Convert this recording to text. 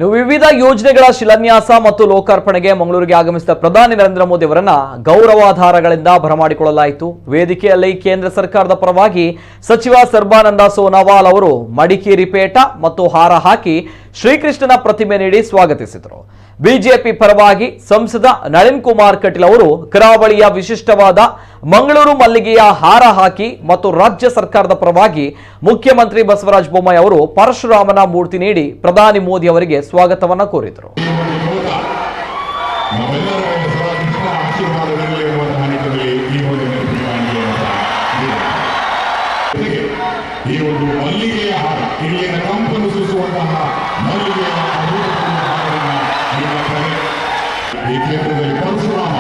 ವಿವಿಧ ಯೋಜನೆಗಳ ಶಿಲಾನ್ಯಾಸ ಮತ್ತು ಲೋಕಾರ್ಪಣೆಗೆ ಮಂಗಳೂರಿಗೆ ಆಗಮಿಸಿದ ಪ್ರಧಾನಿ ನರೇಂದ್ರ ಮೋದಿ ಅವರನ್ನ ಗೌರವಾಧಾರಗಳಿಂದ ಬರಮಾಡಿಕೊಳ್ಳಲಾಯಿತು. ವೇದಿಕೆಯಲ್ಲಿ ಕೇಂದ್ರ ಸರ್ಕಾರದ ಪರವಾಗಿ ಸಚಿವ ಸರ್ಬಾನಂದ ಸೋನೋವಾಲ್ ಅವರು ಮಡಿಕೇರಿ ಪೇಟ ಮತ್ತು ಹಾರ ಹಾಕಿ ಶ್ರೀಕೃಷ್ಣನ ಪ್ರತಿಮೆ ನೀಡಿ ಸ್ವಾಗತಿಸಿದರು. ಬಿಜೆಪಿ ಪರವಾಗಿ ಸಂಸದ ನಳಿನ್ ಕುಮಾರ್ ಕಟೀಲ್ ಅವರು ಕರಾವಳಿಯ ವಿಶಿಷ್ಟವಾದ ಮಂಗಳೂರು ಮಲ್ಲಿಗೆಯ ಹಾರ ಹಾಕಿ ಮತ್ತು ರಾಜ್ಯ ಸರ್ಕಾರದ ಪರವಾಗಿ ಮುಖ್ಯಮಂತ್ರಿ ಬಸವರಾಜ ಬೊಮ್ಮಾಯಿ ಅವರು ಪರಶುರಾಮನ ಮೂರ್ತಿ ನೀಡಿ ಪ್ರಧಾನಿ ಮೋದಿ ಅವರಿಗೆ ಸ್ವಾಗತವನ್ನ ಕೋರಿದರು. ಈ ಒಂದು ಮಲ್ಲಿಗೆಯ ಹಾರ ಇಲ್ಲಿನ ಕಂಪನ್ನು ಸೂಸುವಂತಹ ಮಲ್ಲಿಗೆಯ ಈ ಕ್ಷೇತ್ರದಲ್ಲಿ ಪರಶುರಾಮ